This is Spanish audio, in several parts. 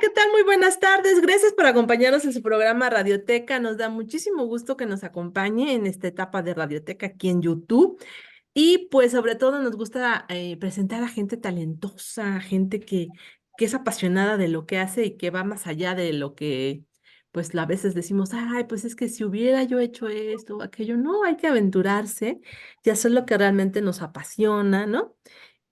¿qué tal? Muy buenas tardes. Gracias por acompañarnos en su programa Radioteca. Nos da muchísimo gusto que nos acompañe en esta etapa de Radioteca aquí en YouTube. Y pues sobre todo nos gusta presentar a gente talentosa, gente que es apasionada de lo que hace y que va más allá de lo que pues a veces decimos, ay, pues es que si hubiera yo hecho esto o aquello, no, hay que aventurarse y hacer lo que realmente nos apasiona, ¿no?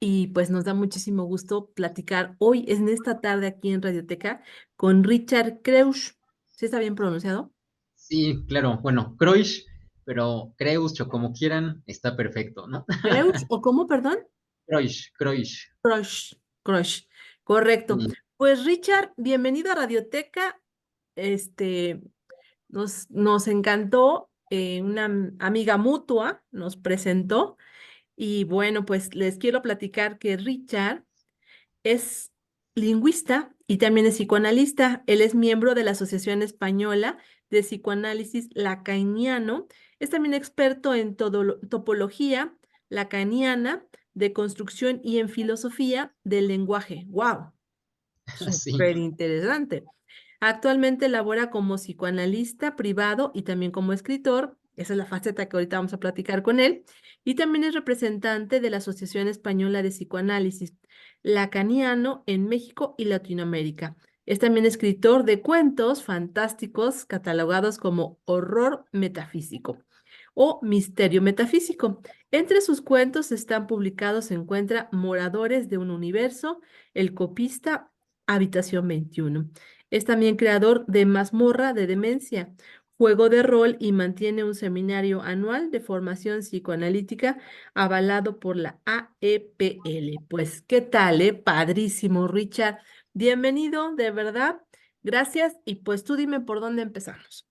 Y pues nos da muchísimo gusto platicar hoy, en esta tarde aquí en Radioteca, con Richard Kreusch. ¿Sí está bien pronunciado? Sí, claro, bueno, Croix, pero Creus o como quieran, está perfecto, ¿no? ¿Kreusch o cómo, perdón? Croix, Croix. Crush, Crush, correcto. Sí, Pues Richard, bienvenido a Radioteca. Este, nos encantó, una amiga mutua nos presentó y bueno, pues les quiero platicar que Richard es lingüista y también es psicoanalista. Él es miembro de la Asociación Española de Psicoanálisis Lacaniano. Es también experto en topología lacaniana, de construcción y en filosofía del lenguaje. ¡Wow! sí, Súper interesante. Actualmente labora como psicoanalista privado y también como escritor. Esa es la faceta que ahorita vamos a platicar con él. Y también es representante de la Asociación Española de Psicoanálisis Lacaniano en México y Latinoamérica. Es también escritor de cuentos fantásticos catalogados como horror metafísico o misterio metafísico. Entre sus cuentos están publicados, se encuentra Moradores de un Universo, El Copista, Habitación 21. Es también creador de Mazmorra de Demencia, juego de rol y mantiene un seminario anual de formación psicoanalítica avalado por la AEPL. Pues, ¿qué tal, Padrísimo, Richard. Bienvenido, de verdad. Gracias. Y pues tú dime por dónde empezamos.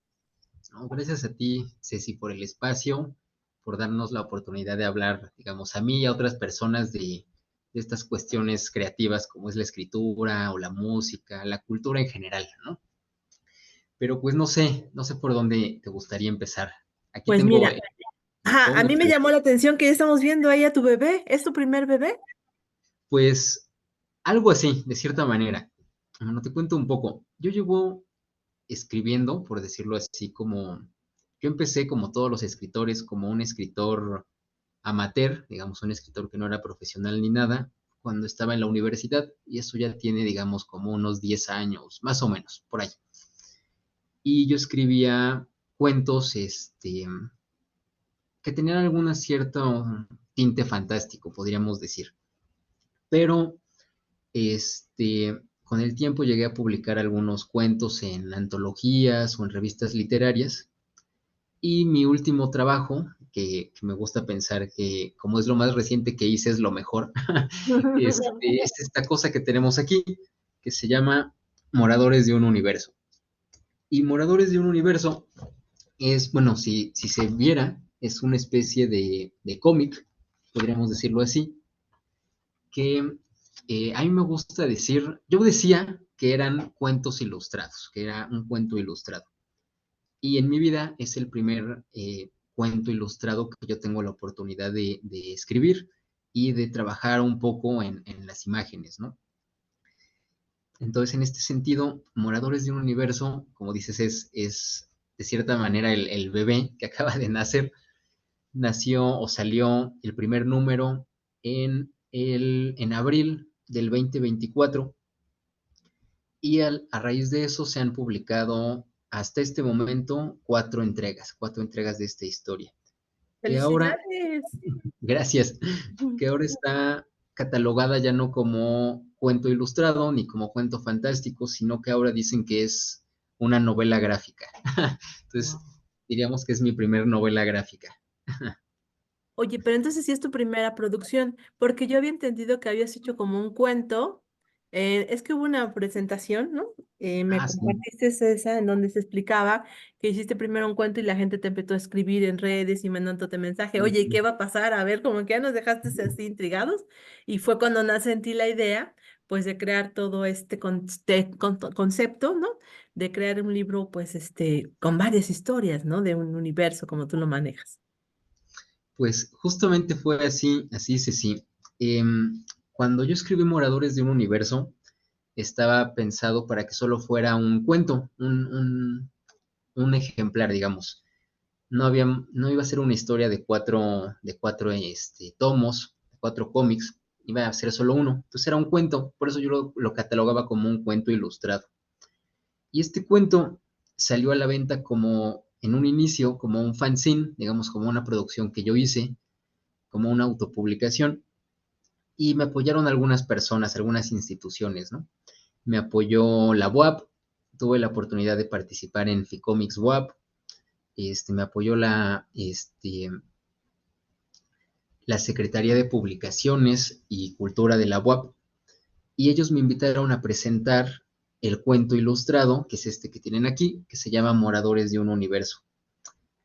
no, gracias a ti, Ceci, por el espacio, por darnos la oportunidad de hablar, digamos, a mí y a otras personas de estas cuestiones creativas como es la escritura o la música, la cultura en general, ¿no? Pero pues no sé por dónde te gustaría empezar. Aquí Pues tengo mira, el a fondo. mí me llamó la atención que ya estamos viendo ahí a tu bebé. ¿Es tu primer bebé? Pues algo así, de cierta manera. Bueno, te cuento un poco. Yo llevo escribiendo, por decirlo así, yo empecé como todos los escritores, como un escritor amateur, digamos, un escritor que no era profesional ni nada, cuando estaba en la universidad, y eso ya tiene, digamos, como unos 10 años, más o menos, por ahí. Y yo escribía cuentos, que tenían algún cierto tinte fantástico, podríamos decir. Pero con el tiempo llegué a publicar algunos cuentos en antologías o en revistas literarias. Y mi último trabajo, que me gusta pensar que como es lo más reciente que hice, es lo mejor, es esta cosa que tenemos aquí, que se llama Moradores de un Universo. Y Moradores de un Universo es, bueno, si se viera, es una especie de cómic, podríamos decirlo así, que a mí me gusta decir, yo decía que eran cuentos ilustrados, que era un cuento ilustrado. Y en mi vida es el primer cuento ilustrado que yo tengo la oportunidad de escribir y de trabajar un poco en las imágenes, ¿no? Entonces, en este sentido, Moradores de un Universo, como dices, es de cierta manera el bebé que acaba de nacer. Nació o salió el primer número en abril del 2024 y a raíz de eso se han publicado hasta este momento cuatro entregas de esta historia, que ahora, Felicidades. gracias, que ahora está catalogada ya no como cuento ilustrado ni como cuento fantástico, sino que ahora dicen que es una novela gráfica. Entonces, Wow. diríamos que es mi primer novela gráfica. Oye, pero entonces sí es tu primera producción, porque yo había entendido que habías hecho como un cuento. Es que hubo una presentación, ¿no? Me Ah, sí. compartiste esa en donde se explicaba que hiciste primero un cuento y la gente te empezó a escribir en redes y mandándote mensaje, oye, ¿y qué va a pasar? A ver, como que ya nos dejaste así intrigados. Y fue cuando nace en ti la idea, pues, de crear todo este concepto, ¿no? De crear un libro, pues, con varias historias, ¿no? De un universo, como tú lo manejas. Pues justamente fue así, así, sí, sí. Cuando yo escribí Moradores de un Universo, estaba pensado para que solo fuera un cuento, un ejemplar, digamos. No iba a ser una historia de cuatro tomos, de 4 cómics, iba a ser solo uno. Entonces era un cuento, por eso yo lo catalogaba como un cuento ilustrado. Y este cuento salió a la venta como, en un inicio, como un fanzine, digamos, como una producción que yo hice, como una autopublicación, y me apoyaron algunas personas, algunas instituciones, ¿no? Me apoyó la UAP, tuve la oportunidad de participar en Ficomics UAP, me apoyó la Secretaría de Publicaciones y Cultura de la UAP, y ellos me invitaron a presentar el cuento ilustrado, que es este que tienen aquí, que se llama Moradores de un Universo.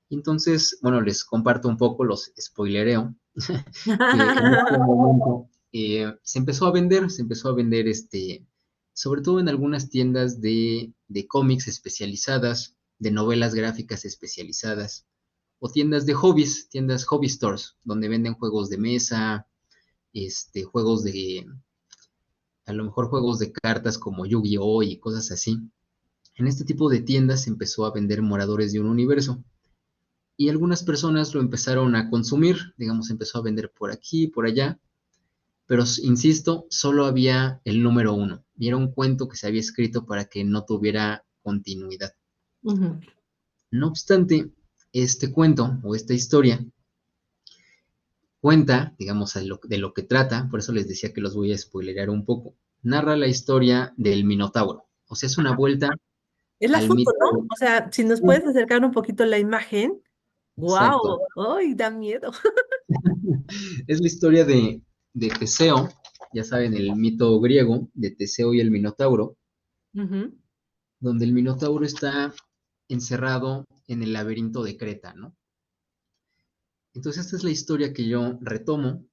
Entonces, bueno, les comparto un poco, los spoilereo, que en este momento se empezó a vender sobre todo en algunas tiendas de cómics especializadas, de novelas gráficas especializadas, o tiendas hobby stores, donde venden juegos de mesa, juegos a lo mejor juegos de cartas como Yu-Gi-Oh! Y cosas así. En este tipo de tiendas se empezó a vender Moradores de un Universo. Y algunas personas lo empezaron a consumir, digamos, empezó a vender por aquí, por allá, pero insisto, solo había el número 1, y era un cuento que se había escrito para que no tuviera continuidad. Ujú. No obstante, este cuento o esta historia cuenta, digamos, de lo que trata, por eso les decía que los voy a spoilerar un poco, narra la historia del Minotauro, o sea, es una vuelta Es la al foto, mito. ¿no? O sea, si nos puedes acercar un poquito la imagen. Exacto, ¡Wow! ¡Ay, da miedo! es la historia de Teseo, ya saben, el mito griego de Teseo y el Minotauro, Ujú. donde el Minotauro está encerrado en el laberinto de Creta, ¿no? Entonces esta es la historia que yo retomo,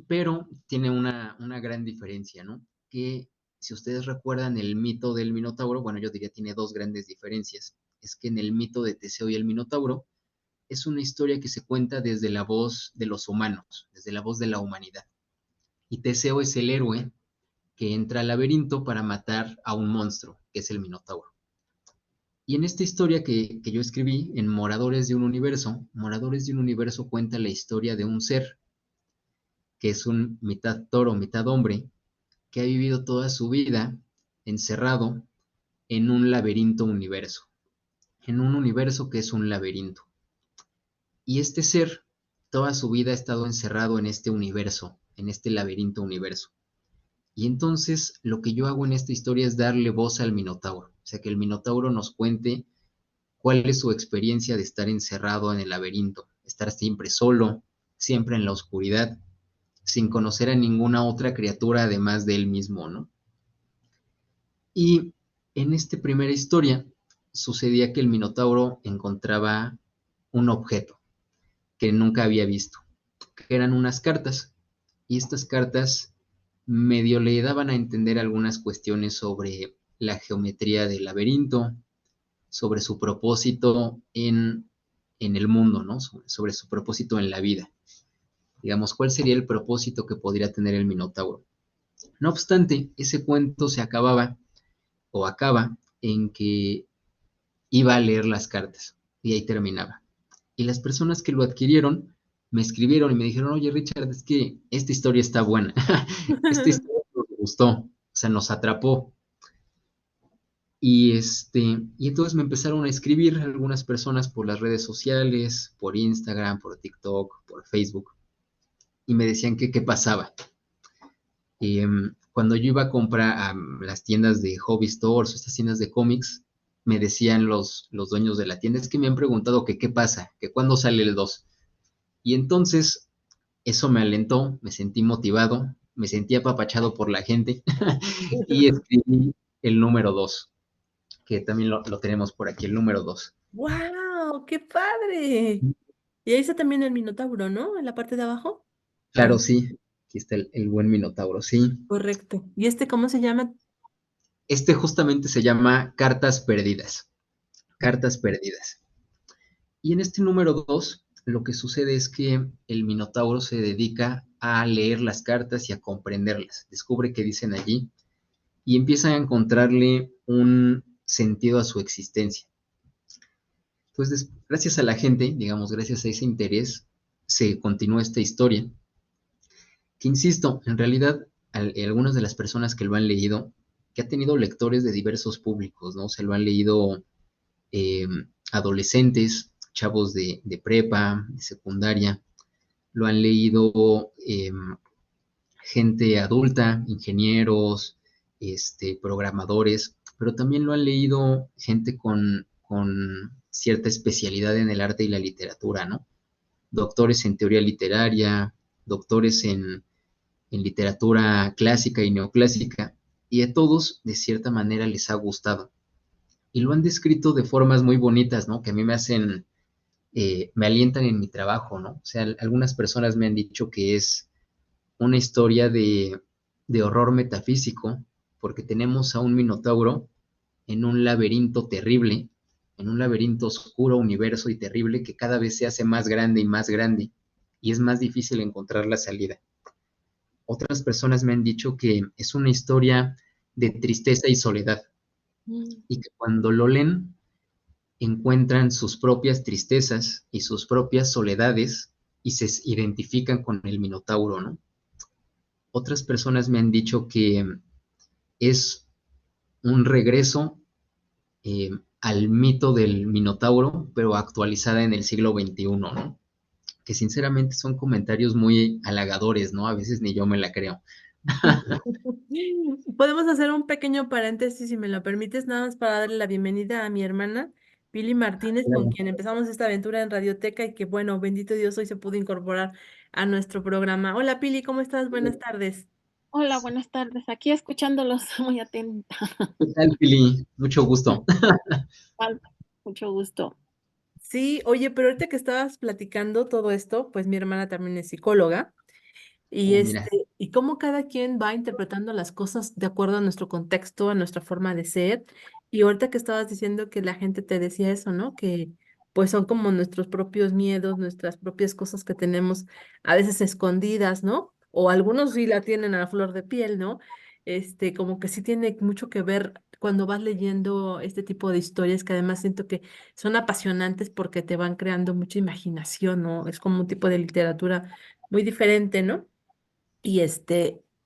pero tiene una gran diferencia, ¿no? Que si ustedes recuerdan el mito del Minotauro, bueno, yo diría tiene dos grandes diferencias. Es que en el mito de Teseo y el Minotauro es una historia que se cuenta desde la voz de los humanos, desde la voz de la humanidad. Y Teseo es el héroe que entra al laberinto para matar a un monstruo, que es el Minotauro. Y en esta historia que yo escribí, en Moradores de un Universo cuenta la historia de un ser que es un mitad toro, mitad hombre, que ha vivido toda su vida encerrado en un laberinto universo, en un universo que es un laberinto. Y este ser, toda su vida ha estado encerrado en este universo, en este laberinto universo. Y entonces lo que yo hago en esta historia es darle voz al Minotauro, o sea, que el Minotauro nos cuente cuál es su experiencia de estar encerrado en el laberinto, estar siempre solo, siempre en la oscuridad, sin conocer a ninguna otra criatura además de él mismo, ¿no? Y en esta primera historia sucedía que el Minotauro encontraba un objeto que nunca había visto, que eran unas cartas, y estas cartas medio le daban a entender algunas cuestiones sobre la geometría del laberinto, sobre su propósito en el mundo, ¿no? Sobre su propósito en la vida. Digamos, ¿cuál sería el propósito que podría tener el Minotauro? No obstante, ese cuento se acababa o acaba en que iba a leer las cartas y ahí terminaba. Y las personas que lo adquirieron me escribieron y me dijeron, oye Richard, es que esta historia está buena, esta historia nos gustó, o sea, nos atrapó. Y entonces me empezaron a escribir algunas personas por las redes sociales, por Instagram, por TikTok, por Facebook, y me decían que qué pasaba. Cuando yo iba a comprar a las tiendas de hobby stores o estas tiendas de cómics, me decían los dueños de la tienda, es que me han preguntado que qué pasa, que cuándo sale el 2. Y entonces eso me alentó, me sentí motivado, me sentí apapachado por la gente y escribí el número 2, que también lo tenemos por aquí, el número 2. ¡Wow! ¡Qué padre! Y ahí está también el Minotauro, ¿no? En la parte de abajo. Claro, sí, aquí está el buen Minotauro, sí. Correcto. ¿Y este cómo se llama? Este justamente se llama Cartas Perdidas. Cartas Perdidas. Y en este número 2, lo que sucede es que el Minotauro se dedica a leer las cartas y a comprenderlas. Descubre qué dicen allí y empieza a encontrarle un sentido a su existencia. Entonces, gracias a la gente, digamos, gracias a ese interés, se continúa esta historia, que insisto, en realidad, algunas de las personas que lo han leído, que ha tenido lectores de diversos públicos, ¿no? Se lo han leído eh, adolescentes, chavos de prepa, de secundaria, lo han leído gente adulta, ingenieros, programadores, pero también lo han leído gente con cierta especialidad en el arte y la literatura, ¿no? Doctores en teoría literaria, doctores en literatura clásica y neoclásica, y a todos de cierta manera les ha gustado. Y lo han descrito de formas muy bonitas, ¿no? Que a mí me alientan en mi trabajo, ¿no? O sea, algunas personas me han dicho que es una historia de horror metafísico, porque tenemos a un minotauro en un laberinto terrible, en un laberinto oscuro, universo y terrible que cada vez se hace más grande y más grande, y es más difícil encontrar la salida. Otras personas me han dicho que es una historia de tristeza y soledad, Mm. y que cuando lo leen encuentran sus propias tristezas y sus propias soledades y se identifican con el minotauro, ¿no? Otras personas me han dicho que es un regreso al mito del Minotauro, pero actualizada en el siglo XXI, ¿no? Que sinceramente son comentarios muy halagadores, ¿no? A veces ni yo me la creo. Podemos hacer un pequeño paréntesis, si me lo permites, nada más para darle la bienvenida a mi hermana, Pili Martínez, con Claro. quien empezamos esta aventura en Radioteca y que, bueno, bendito Dios, hoy se pudo incorporar a nuestro programa. Hola, Pili, ¿cómo estás? Buenas tardes. Hola, buenas tardes. Aquí escuchándolos muy atenta. ¿Qué tal, Pili? Mucho gusto. Igual, mucho gusto. Sí, oye, pero ahorita que estabas platicando todo esto, pues mi hermana también es psicóloga. Y Mira, y cómo cada quien va interpretando las cosas de acuerdo a nuestro contexto, a nuestra forma de ser. Y ahorita que estabas diciendo que la gente te decía eso, ¿no? Que pues son como nuestros propios miedos, nuestras propias cosas que tenemos a veces escondidas, ¿no? O algunos sí la tienen a la flor de piel, ¿no? Como que sí tiene mucho que ver cuando vas leyendo este tipo de historias que además siento que son apasionantes porque te van creando mucha imaginación, ¿no? Es como un tipo de literatura muy diferente, ¿no? Y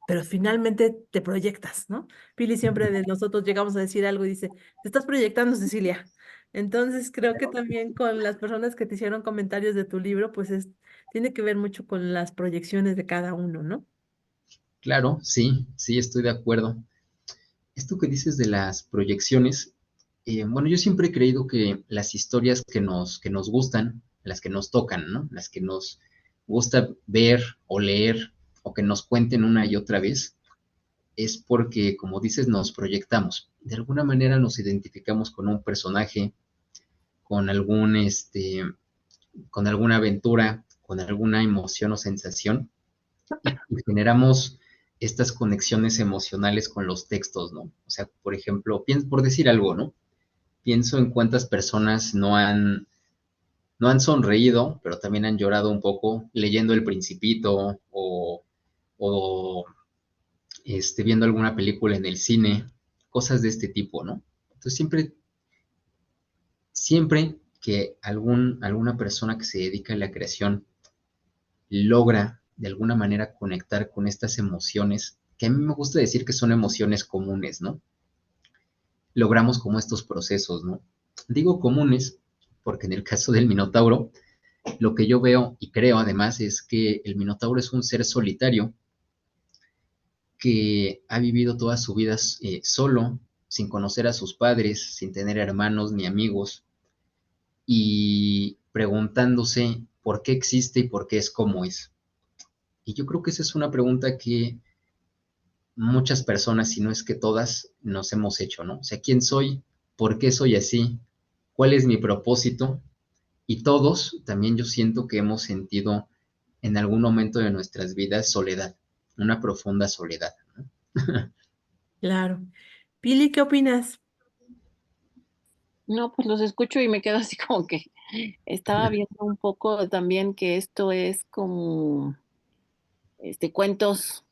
pero finalmente te proyectas, ¿no? Pili siempre de nosotros llegamos a decir algo y dice, te estás proyectando, Cecilia. Entonces creo que también con las personas que te hicieron comentarios de tu libro, pues tiene que ver mucho con las proyecciones de cada uno, ¿no? claro, sí, sí, estoy de acuerdo. Esto que dices de las proyecciones, bueno, yo siempre he creído que las historias que nos gustan, las que nos tocan, ¿no? Las que nos gusta ver o leer o que nos cuenten una y otra vez, es porque, como dices, nos proyectamos. De alguna manera nos identificamos con un personaje, con con alguna aventura, con alguna emoción o sensación, y generamos estas conexiones emocionales con los textos, ¿no? O sea, por ejemplo, por decir algo, ¿no? Pienso en cuántas personas no han sonreído, pero también han llorado un poco leyendo El Principito o viendo alguna película en el cine, cosas de este tipo, ¿no? Entonces siempre que alguna persona que se dedica a la creación logra de alguna manera conectar con estas emociones, que a mí me gusta decir que son emociones comunes, ¿no? Logramos como estos procesos, ¿no? Digo comunes porque en el caso del Minotauro, lo que yo veo y creo además es que el Minotauro es un ser solitario que ha vivido toda su vida solo, sin conocer a sus padres, sin tener hermanos ni amigos, y preguntándose por qué existe y por qué es como es. Y yo creo que esa es una pregunta que muchas personas, si no es que todas, nos hemos hecho, ¿no? O sea, ¿quién soy? ¿Por qué soy así? ¿Cuál es mi propósito? Y todos, también yo siento que hemos sentido en algún momento de nuestras vidas soledad, una profunda soledad, ¿no? Claro. Pili, ¿qué opinas? No, pues los escucho y me quedo así como que estaba viendo un poco también que esto es como cuentos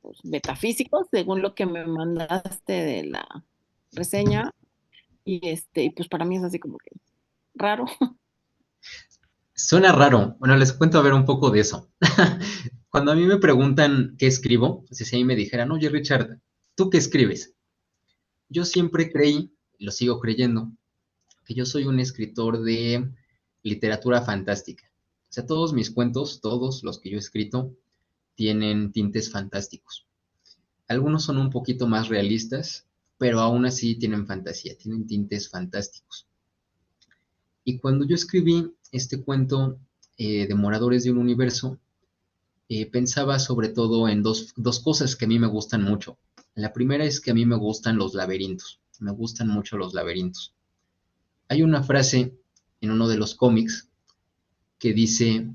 pues, metafísicos, según lo que me mandaste de la reseña, y pues para mí es así como que raro. Suena raro. Bueno, les cuento a ver un poco de eso. Cuando a mí me preguntan qué escribo, si a mí me dijeran, oye Richard, ¿tú qué escribes? Yo siempre creí, y lo sigo creyendo, que yo soy un escritor de literatura fantástica. O sea, todos mis cuentos, todos los que yo he escrito, tienen tintes fantásticos. Algunos son un poquito más realistas, pero aún así tienen fantasía, tienen tintes fantásticos. Y cuando yo escribí este cuento de Moradores de un Universo, pensaba sobre todo en dos cosas que a mí me gustan mucho. La primera es que a mí me gustan los laberintos, me gustan mucho los laberintos. Hay una frase en uno de los cómics que dice,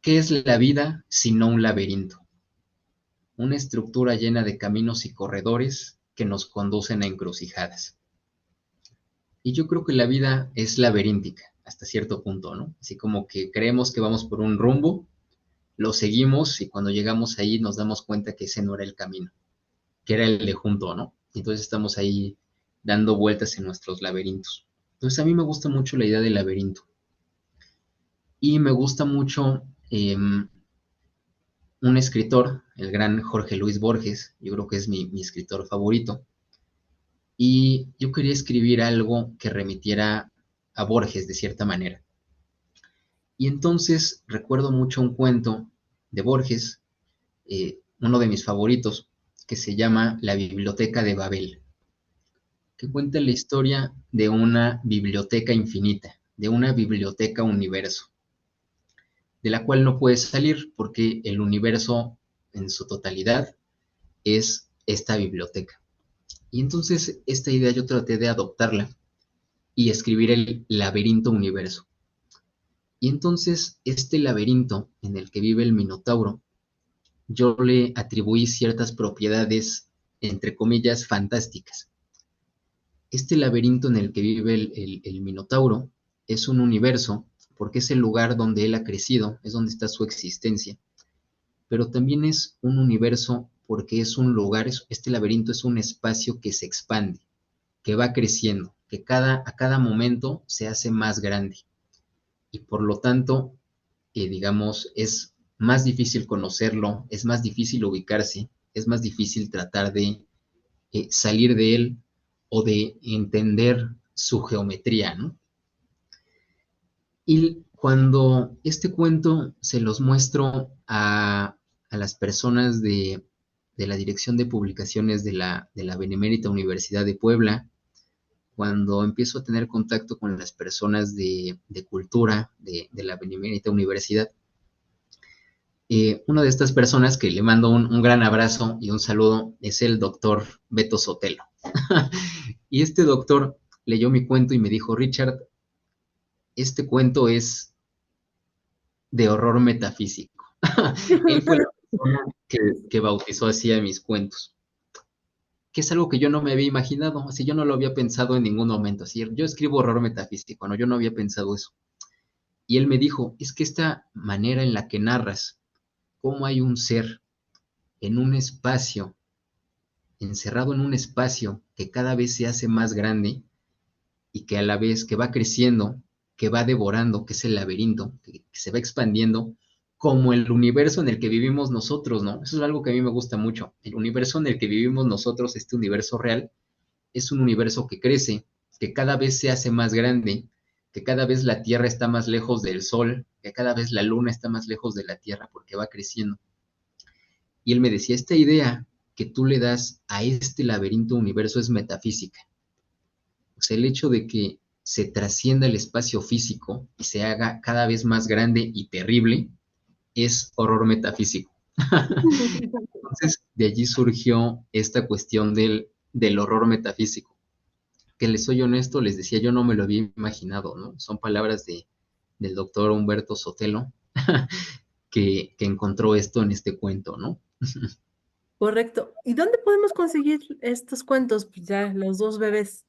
¿qué es la vida sino un laberinto? Una estructura llena de caminos y corredores que nos conducen a encrucijadas. Y yo creo que la vida es laberíntica hasta cierto punto, ¿no? Así como que creemos que vamos por un rumbo, lo seguimos y cuando llegamos ahí nos damos cuenta que ese no era el camino, que era el de junto, ¿no? Entonces estamos ahí dando vueltas en nuestros laberintos. Entonces a mí me gusta mucho la idea del laberinto. Y me gusta mucho un escritor, el gran Jorge Luis Borges, yo creo que es mi escritor favorito, y yo quería escribir algo que remitiera a Borges de cierta manera. Y entonces recuerdo mucho un cuento de Borges, uno de mis favoritos, que se llama La Biblioteca de Babel, que cuenta la historia de una biblioteca infinita, de una biblioteca universo, de la cual no puedes salir porque el universo en su totalidad es esta biblioteca. Y entonces esta idea yo traté de adoptarla y escribir el laberinto universo. Y entonces este laberinto en el que vive el Minotauro, yo le atribuí ciertas propiedades, entre comillas, fantásticas. Este laberinto en el que vive el Minotauro es un universo porque es el lugar donde él ha crecido, es donde está su existencia, pero también es un universo porque es un lugar, este laberinto es un espacio que se expande, que va creciendo, que a cada momento se hace más grande y por lo tanto, digamos, es más difícil conocerlo, es más difícil ubicarse, es más difícil tratar de salir de él o de entender su geometría, ¿no? Y cuando este cuento se los muestro a las personas de la Dirección de Publicaciones de la Benemérita Universidad de Puebla, cuando empiezo a tener contacto con las personas de cultura de la Benemérita Universidad, una de estas personas que le mando un gran abrazo y un saludo es el doctor Beto Sotelo. Y este doctor leyó mi cuento y me dijo, Richard, este cuento es de horror metafísico. Él fue la persona que bautizó así a mis cuentos, que es algo que yo no me había imaginado, así yo no lo había pensado en ningún momento, así yo escribo horror metafísico, no, yo no había pensado eso. Y él me dijo, es que esta manera en la que narras cómo hay un ser en un espacio, encerrado en un espacio que cada vez se hace más grande y que a la vez que va creciendo, que va devorando, que es el laberinto, que se va expandiendo, como el universo en el que vivimos nosotros, ¿no? Eso es algo que a mí me gusta mucho. El universo en el que vivimos nosotros, este universo real, es un universo que crece, que cada vez se hace más grande, que cada vez la Tierra está más lejos del Sol, que cada vez la Luna está más lejos de la Tierra porque va creciendo. Y él me decía, esta idea que tú le das a este laberinto universo es metafísica. O sea, el hecho de que se trascienda el espacio físico y se haga cada vez más grande y terrible es horror metafísico. Entonces, de allí surgió esta cuestión del horror metafísico. Que les soy honesto, les decía, yo no me lo había imaginado, ¿no? Son palabras del doctor Humberto Sotelo que encontró esto en este cuento, ¿no? Correcto. ¿Y dónde podemos conseguir estos cuentos? Pues ya, los dos bebés.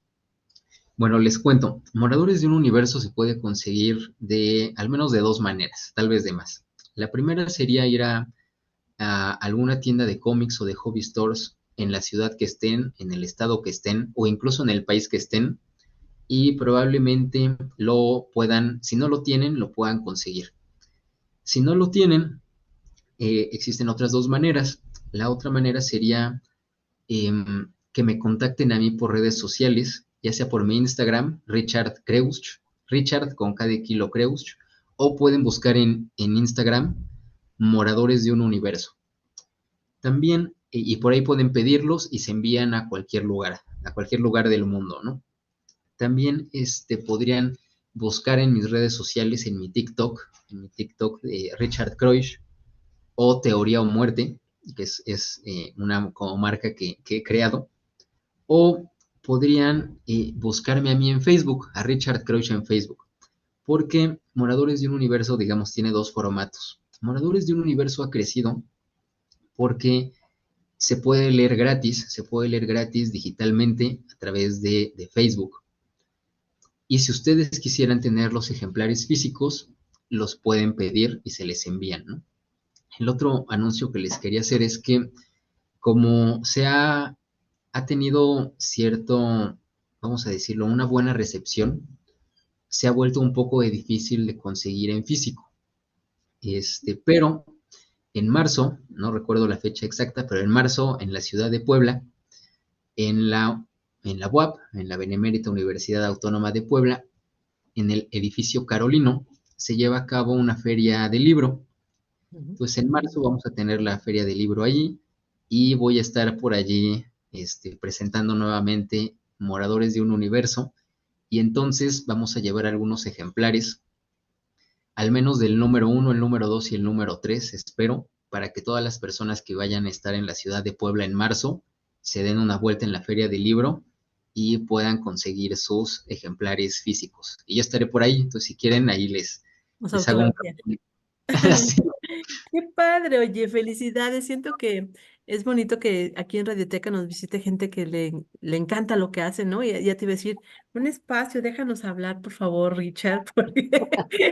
Bueno, les cuento, Moradores de un Universo se puede conseguir de al menos de dos maneras, tal vez de más. La primera sería ir a alguna tienda de cómics o de hobby stores en la ciudad que estén, en el estado que estén o incluso en el país que estén y probablemente lo puedan, si no lo tienen, lo puedan conseguir. Si no lo tienen, existen otras dos maneras. La otra manera sería que me contacten a mí por redes sociales, ya sea por mi Instagram, Richard Kreusch, Richard con K de kilo Kreusch, o pueden buscar en Instagram Moradores de un Universo. También, y por ahí pueden pedirlos y se envían a cualquier lugar del mundo, ¿no? También podrían buscar en mis redes sociales, en mi TikTok de Richard Kreusch, o Teoría o Muerte, que es una como marca que he creado, o podrían buscarme a mí en Facebook, a Richard Kreusch en Facebook, porque Moradores de un Universo, digamos, tiene dos formatos. Moradores de un Universo ha crecido porque se puede leer gratis digitalmente a través de Facebook. Y si ustedes quisieran tener los ejemplares físicos, los pueden pedir y se les envían, ¿no? El otro anuncio que les quería hacer es que como ha tenido cierto, vamos a decirlo, una buena recepción, se ha vuelto un poco difícil de conseguir en físico. Pero en marzo, no recuerdo la fecha exacta, pero en marzo en la ciudad de Puebla, en la UAP, en la Benemérita Universidad Autónoma de Puebla, en el edificio Carolino, se lleva a cabo una feria de libro. Entonces en marzo vamos a tener la feria del libro allí y voy a estar por allí presentando nuevamente Moradores de un Universo y entonces vamos a llevar algunos ejemplares, al menos del número 1, el número 2 y el número 3, espero, para que todas las personas que vayan a estar en la ciudad de Puebla en marzo se den una vuelta en la feria del libro y puedan conseguir sus ejemplares físicos. Y yo estaré por ahí, entonces si quieren ahí les hago un... Sí. Qué padre, oye, felicidades. Siento que es bonito que aquí en Radioteca nos visite gente que le encanta lo que hace, ¿no? Y ya te iba a decir, un espacio, déjanos hablar, por favor, Richard, porque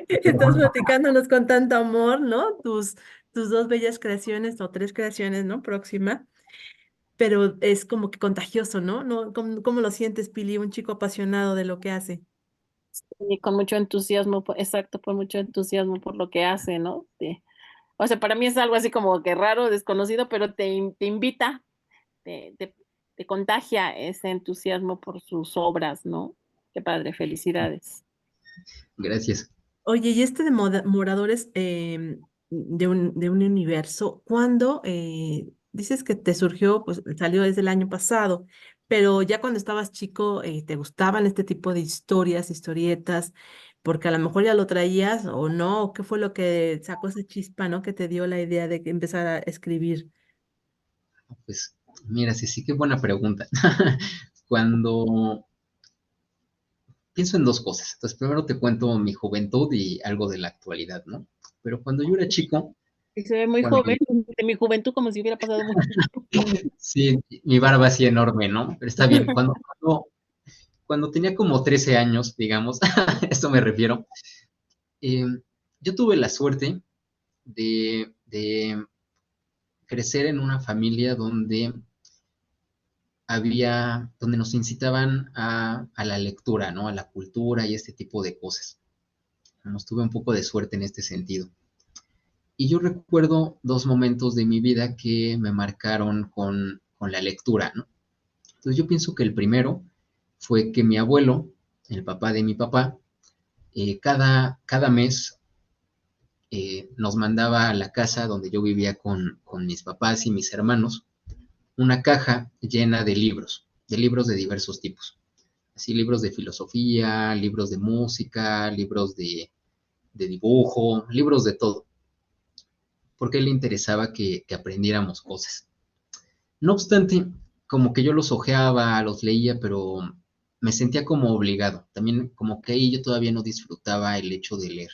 estás platicándonos con tanto amor, ¿no? Tus dos bellas creaciones o tres creaciones, ¿no? Próxima, pero es como que contagioso, ¿no? ¿No? ¿Cómo lo sientes, Pili, un chico apasionado de lo que hace? Y con mucho entusiasmo, exacto, con mucho entusiasmo por lo que hace, ¿no? O sea, para mí es algo así como que raro, desconocido, pero te invita, te, te, te contagia ese entusiasmo por sus obras, ¿no? Qué padre, felicidades. Gracias. Oye, y este de moradores de un universo, ¿cuándo dices que te surgió? Pues salió desde el año pasado, pero ya cuando estabas chico, ¿te gustaban este tipo de historias, historietas? Porque a lo mejor ya lo traías o no, ¿o qué fue lo que sacó esa chispa, ¿no? Que te dio la idea de que empezar a escribir. Pues mira, sí, qué buena pregunta. Cuando pienso en dos cosas. Entonces, primero te cuento mi juventud y algo de la actualidad, ¿no? Pero cuando yo era chico, Y se ve muy cuando, joven, de mi juventud como si hubiera pasado mucho tiempo. sí, mi barba así enorme, ¿no? Pero está bien. Cuando tenía como 13 años, digamos, a esto me refiero, eh, yo tuve la suerte de crecer en una familia donde nos incitaban a la lectura, ¿no? A la cultura y este tipo de cosas. Nos tuve un poco de suerte en este sentido. Y yo recuerdo dos momentos de mi vida que me marcaron con la lectura, ¿no? Entonces yo pienso que el primero fue que mi abuelo, el papá de mi papá, cada mes nos mandaba a la casa donde yo vivía con mis papás y mis hermanos una caja llena de libros de diversos tipos. Así libros de filosofía, libros de música, libros de dibujo, libros de todo, porque a él le interesaba que aprendiéramos cosas. No obstante, como que yo los ojeaba, los leía, pero me sentía como obligado. También como que ahí yo todavía no disfrutaba el hecho de leer.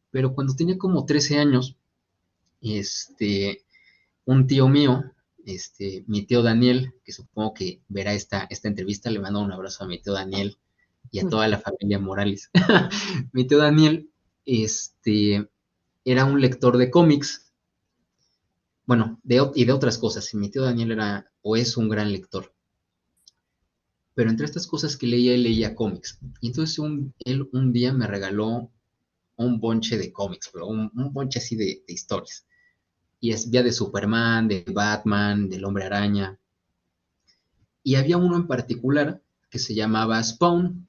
Pero cuando tenía como 13 años, un tío mío, mi tío Daniel, que supongo que verá esta entrevista, le mando un abrazo a mi tío Daniel y a toda la familia Morales. Mi tío Daniel, era un lector de cómics bueno, y de otras cosas. Mi tío Daniel era o es un gran lector. Pero entre estas cosas que leía, él leía cómics. Y entonces él un día me regaló un bonche de cómics, pero un bonche así de historias. Y es ya de Superman, de Batman, del Hombre Araña. Y había uno en particular que se llamaba Spawn,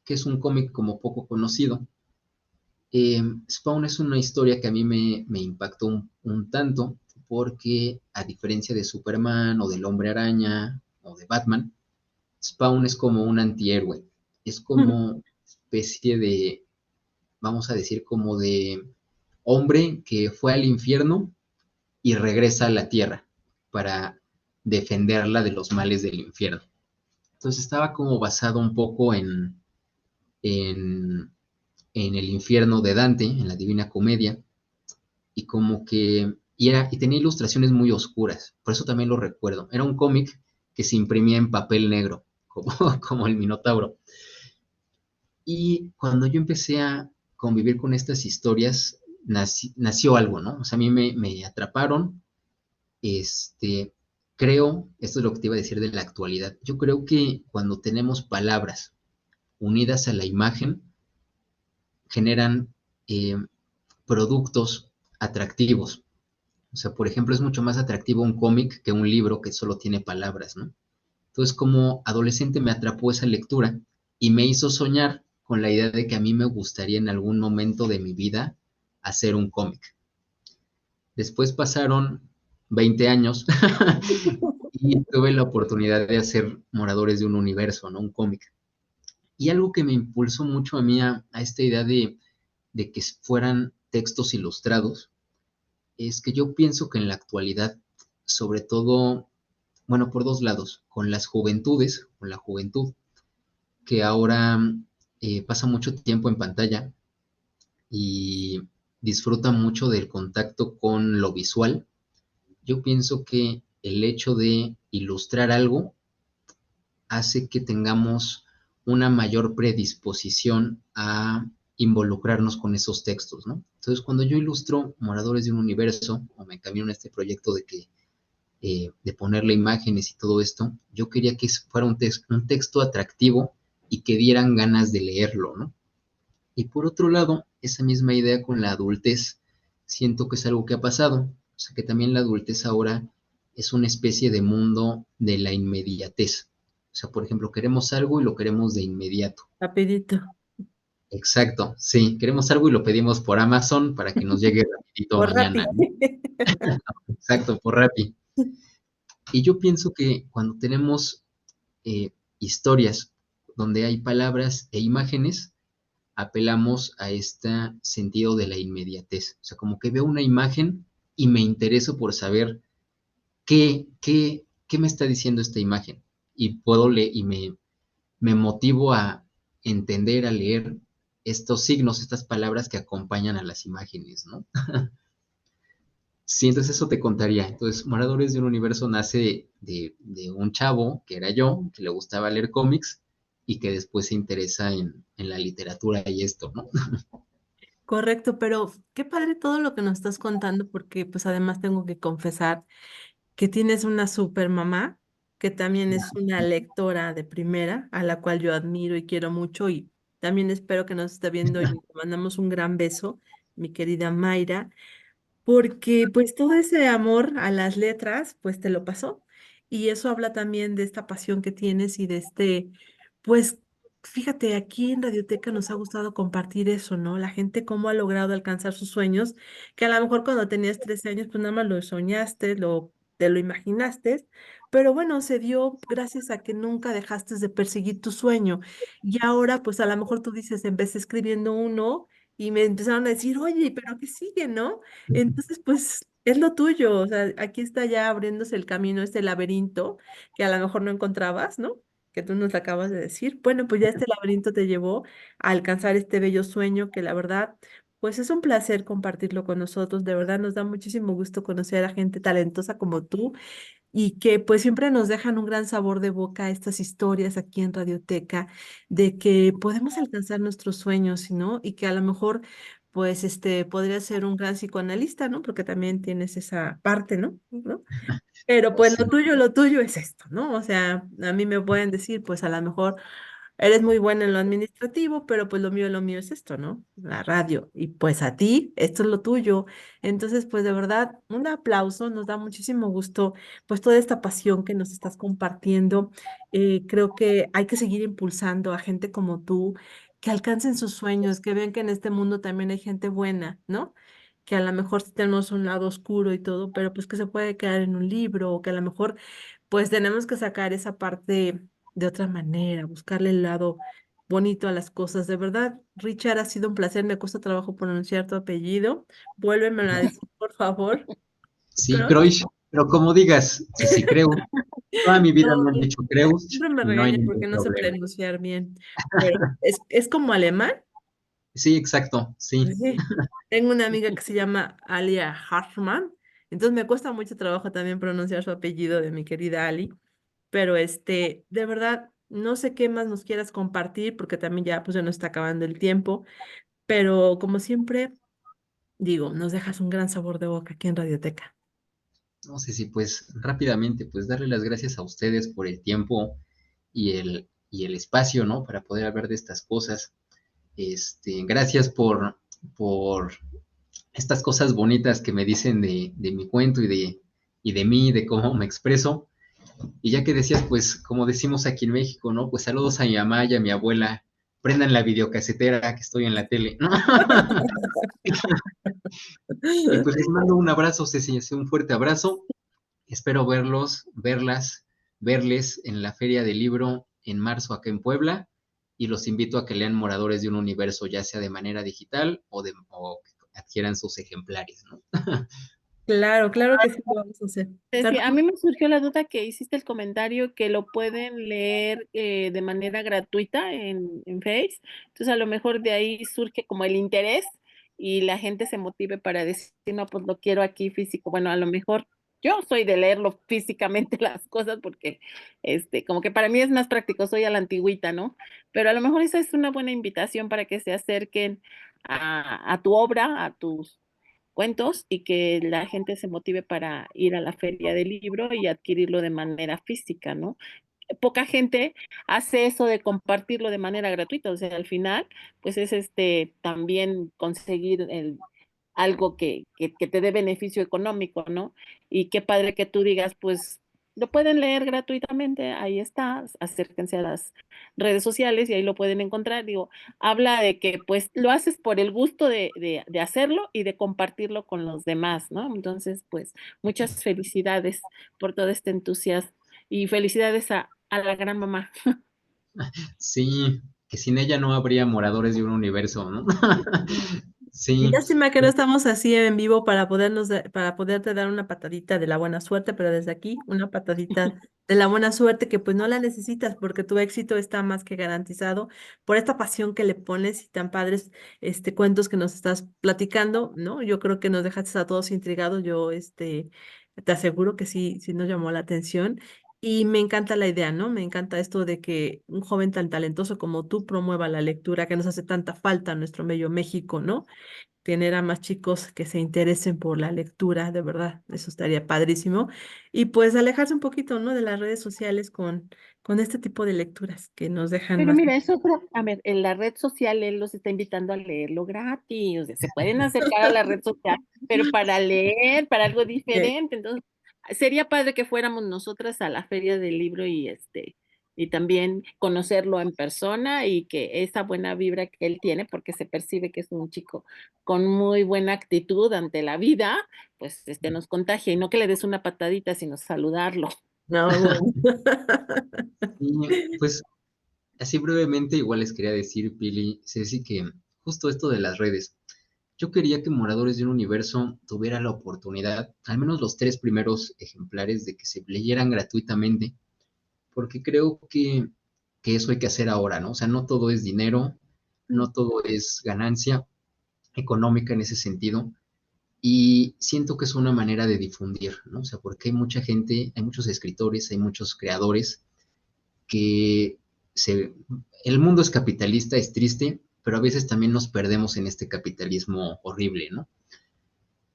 que es un cómic como poco conocido. Spawn es una historia que a mí me impactó un tanto, porque a diferencia de Superman o del Hombre Araña o de Batman, Spawn es como un antihéroe, es como especie de, vamos a decir, como de hombre que fue al infierno y regresa a la tierra para defenderla de los males del infierno. Entonces estaba como basado un poco en, en el infierno de Dante, en la Divina Comedia, y como que, y tenía ilustraciones muy oscuras, por eso también lo recuerdo. Era un cómic que se imprimía en papel negro, como, como el Minotauro. Y cuando yo empecé a convivir con estas historias, nació algo, ¿no? O sea, a mí me atraparon. Este, creo, esto es lo que te iba a decir de la actualidad, yo creo que cuando tenemos palabras unidas a la imagen, generan productos atractivos. O sea, por ejemplo, es mucho más atractivo un cómic que un libro que solo tiene palabras, ¿no? Entonces, como adolescente me atrapó esa lectura y me hizo soñar con la idea de que a mí me gustaría en algún momento de mi vida hacer un cómic. Después pasaron 20 años y tuve la oportunidad de hacer Moradores de un Universo, ¿no? Un cómic. Y algo que me impulsó mucho a mí a esta idea de que fueran textos ilustrados es que yo pienso que en la actualidad, sobre todo, bueno, por dos lados, con las juventudes, con la juventud, que ahora pasa mucho tiempo en pantalla y disfruta mucho del contacto con lo visual, yo pienso que el hecho de ilustrar algo hace que tengamos una mayor predisposición a involucrarnos con esos textos, ¿no? Entonces, cuando yo ilustro Moradores de un Universo, o me camino en este proyecto de ponerle imágenes y todo esto, yo quería que fuera un texto atractivo y que dieran ganas de leerlo, ¿no? Y por otro lado, esa misma idea con la adultez, siento que es algo que ha pasado, o sea, que también la adultez ahora es una especie de mundo de la inmediatez. O sea, por ejemplo, queremos algo y lo queremos de inmediato. Rapidito. Exacto, sí, queremos algo y lo pedimos por Amazon para que nos llegue rapidito Por mañana, Rappi. ¿no? Exacto, por Rappi. Y yo pienso que cuando tenemos historias donde hay palabras e imágenes, apelamos a este sentido de la inmediatez. O sea, como que veo una imagen y me intereso por saber qué me está diciendo esta imagen. Y puedo leer y me motivo a entender, a leer estos signos, estas palabras que acompañan a las imágenes, ¿no? Sí, entonces eso te contaría. Entonces, Moradores de un Universo nace de un chavo, que era yo, que le gustaba leer cómics y que después se interesa en la literatura y esto, ¿no? Correcto, pero qué padre todo lo que nos estás contando, porque pues además tengo que confesar que tienes una super mamá, que también es una lectora de primera, a la cual yo admiro y quiero mucho, y también espero que nos esté viendo y le mandamos un gran beso, mi querida Mayra, porque pues todo ese amor a las letras, pues te lo pasó. Y eso habla también de esta pasión que tienes y de pues fíjate, aquí en Radioteca nos ha gustado compartir eso, ¿no? La gente cómo ha logrado alcanzar sus sueños, que a lo mejor cuando tenías 13 años, pues nada más lo soñaste, te lo imaginaste, pero bueno, se dio gracias a que nunca dejaste de perseguir tu sueño. Y ahora, pues a lo mejor tú dices, empecé escribiendo uno y me empezaron a decir, oye, pero ¿qué sigue, no? Entonces, pues es lo tuyo, o sea, aquí está ya abriéndose el camino, este laberinto que a lo mejor no encontrabas, ¿no? Que tú nos acabas de decir. Bueno, pues ya este laberinto te llevó a alcanzar este bello sueño que la verdad, pues es un placer compartirlo con nosotros. De verdad nos da muchísimo gusto conocer a gente talentosa como tú y que pues siempre nos dejan un gran sabor de boca estas historias aquí en Radioteca de que podemos alcanzar nuestros sueños, ¿no? Y que a lo mejor pues podría ser un gran psicoanalista, ¿no? Porque también tienes esa parte, ¿no? ¿No? Pero pues Sí, lo tuyo es esto, ¿no? O sea, a mí me pueden decir, pues a lo mejor eres muy buena en lo administrativo, pero pues lo mío es esto, ¿no? La radio. Y pues a ti, esto es lo tuyo. Entonces, pues de verdad, un aplauso, nos da muchísimo gusto, pues toda esta pasión que nos estás compartiendo. Creo que hay que seguir impulsando a gente como tú, que alcancen sus sueños, que vean que en este mundo también hay gente buena, ¿no? Que a lo mejor sí tenemos un lado oscuro y todo, pero pues que se puede quedar en un libro o que a lo mejor pues tenemos que sacar esa parte de otra manera, buscarle el lado bonito a las cosas. De verdad, Richard, ha sido un placer. Me cuesta trabajo pronunciar tu apellido. Vuélvemelo a decir, por favor. sí, Cross. Croix, pero como digas, sí, creo. Toda mi vida No, me han dicho Creus siempre me y no hay regaña ningún porque no sé problema. pronunciar bien. Pero es como alemán. Sí, exacto, sí. Sí. Tengo una amiga que se llama Alia Hartmann. Entonces me cuesta mucho trabajo también pronunciar su apellido de mi querida Ali. Pero de verdad, no sé qué más nos quieras compartir, porque también ya pues ya nos está acabando el tiempo, pero como siempre, digo, nos dejas un gran sabor de boca aquí en Radioteca. No sé si pues rápidamente, pues darle las gracias a ustedes por el tiempo y el espacio, ¿no? Para poder hablar de estas cosas. Gracias por estas cosas bonitas que me dicen de mi cuento y de mí, de cómo me expreso. Y ya que decías, pues, como decimos aquí en México, ¿no? Pues saludos a mi mamá y a mi abuela. Prendan la videocasetera que estoy en la tele, ¿no? Y pues les mando un abrazo, Ceci, un fuerte abrazo. Espero verlas, verles en la Feria del Libro en marzo acá en Puebla. Y los invito a que lean Moradores de un Universo, ya sea de manera digital o que adquieran sus ejemplares, ¿no? Claro, claro que sí lo vamos a hacer. Sí, a Carlos, mí me surgió la duda que hiciste el comentario que lo pueden leer de manera gratuita en Face. Entonces, a lo mejor de ahí surge como el interés y la gente se motive para decir, no, pues lo quiero aquí físico. Bueno, a lo mejor yo soy de leerlo físicamente las cosas porque, como que para mí es más práctico, soy a la antigüita, ¿no? Pero a lo mejor esa es una buena invitación para que se acerquen a tu obra, a tus cuentos y que la gente se motive para ir a la feria del libro y adquirirlo de manera física, ¿no? Poca gente hace eso de compartirlo de manera gratuita, o sea, al final, pues es también conseguir algo que te dé beneficio económico, ¿no? Y qué padre que tú digas, pues lo pueden leer gratuitamente, ahí está, acérquense a las redes sociales y ahí lo pueden encontrar. Digo, habla de que pues lo haces por el gusto de hacerlo y de compartirlo con los demás, ¿no? Entonces, pues muchas felicidades por todo este entusiasmo y felicidades a la gran mamá. Sí, que sin ella no habría Moradores de un Universo, ¿no? y Sí, lástima que no estamos así en vivo para para poderte dar una patadita de la buena suerte, pero desde aquí una patadita de la buena suerte que pues no la necesitas porque tu éxito está más que garantizado por esta pasión que le pones y tan padres cuentos que nos estás platicando, ¿no? Yo creo que nos dejaste a todos intrigados. Yo te aseguro que sí, sí nos llamó la atención. Y me encanta la idea, ¿no? Me encanta esto de que un joven tan talentoso como tú promueva la lectura que nos hace tanta falta en nuestro medio México, ¿no? Tener a más chicos que se interesen por la lectura, de verdad, eso estaría padrísimo. Y pues alejarse un poquito, ¿no? De las redes sociales con este tipo de lecturas que nos dejan Pero más. mira, es otra, a ver, en la red social él los está invitando a leerlo gratis, o sea, se pueden acercar a la red social, pero para leer, para algo Eh, diferente, entonces sería padre que fuéramos nosotras a la feria del libro y también conocerlo en persona y que esa buena vibra que él tiene, porque se percibe que es un chico con muy buena actitud ante la vida, pues nos contagia y no que le des una patadita, sino saludarlo. No, bueno. sí, pues así brevemente igual les quería decir, Pili, Ceci, que justo esto de las redes. Yo quería que Moradores de un Universo tuviera la oportunidad, al menos los 3 primeros ejemplares, de que se leyeran gratuitamente, porque creo que eso hay que hacer ahora, ¿no? O sea, no todo es dinero, no todo es ganancia económica en ese sentido, y siento que es una manera de difundir, ¿no? O sea, porque hay mucha gente, hay muchos escritores, hay muchos creadores que se, el mundo es capitalista, es triste, pero a veces también nos perdemos en este capitalismo horrible, ¿no?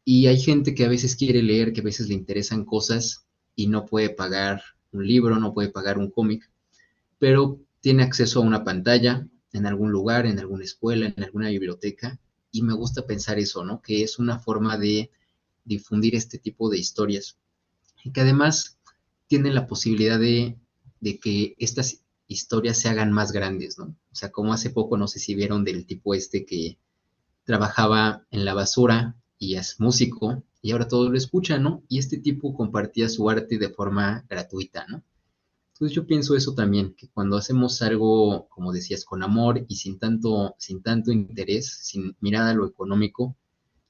Y hay gente que a veces quiere leer, que a veces le interesan cosas y no puede pagar un libro, no puede pagar un cómic, pero tiene acceso a una pantalla en algún lugar, en alguna escuela, en alguna biblioteca, y me gusta pensar eso, ¿no? Que es una forma de difundir este tipo de historias y que además tienen la posibilidad de que estas historias se hagan más grandes, ¿no? O sea, como hace poco, no sé si vieron del tipo este que trabajaba en la basura y es músico y ahora todo lo escucha, ¿no? Y este tipo compartía su arte de forma gratuita, ¿no? Entonces yo pienso eso también, que cuando hacemos algo, como decías, con amor y sin tanto interés, sin mirada a lo económico,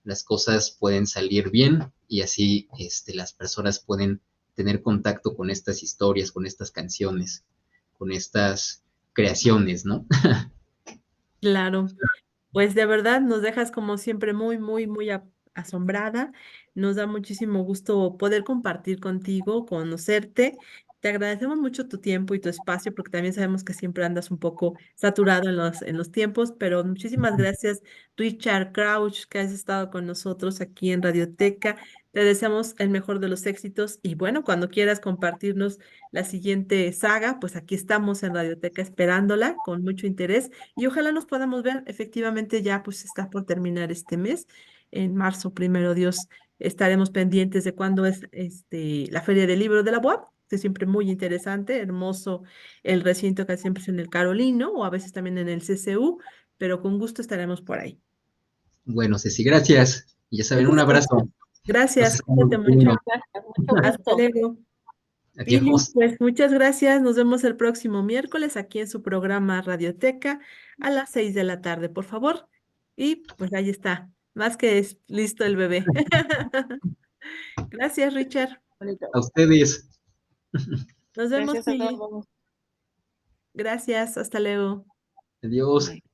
las cosas pueden salir bien y así las personas pueden tener contacto con estas historias, con estas canciones, con estas creaciones, ¿no? Claro. Pues de verdad nos dejas como siempre muy, muy, muy asombrada. Nos da muchísimo gusto poder compartir contigo, conocerte. Te agradecemos mucho tu tiempo y tu espacio porque también sabemos que siempre andas un poco saturado en los tiempos, pero muchísimas gracias, Richard Crouch, que has estado con nosotros aquí en Radioteca. Te deseamos el mejor de los éxitos y bueno, cuando quieras compartirnos la siguiente saga, pues aquí estamos en Radioteca esperándola con mucho interés. Y ojalá nos podamos ver. Efectivamente, ya pues está por terminar este mes. En marzo, primero Dios, estaremos pendientes de cuándo es la Feria del Libro de la UAP, que es siempre muy interesante, hermoso el recinto que siempre es en el Carolino o a veces también en el CCU, pero con gusto estaremos por ahí. Bueno, Ceci, gracias. Y ya saben, un Muchas gracias. abrazo. Nos Gracias, estamos cuídate mucho. viendo. Gracias, mucho Hasta gusto. luego. Pili, Adiós. pues muchas gracias. Nos vemos el próximo miércoles aquí en su programa Radioteca a las 6 de la tarde, por favor. Y pues ahí está. Más que es listo el bebé. Gracias, Richard. A Bonito. ustedes. Nos vemos, Gracias a Pili. todos. Gracias. Hasta luego. Adiós. Bye.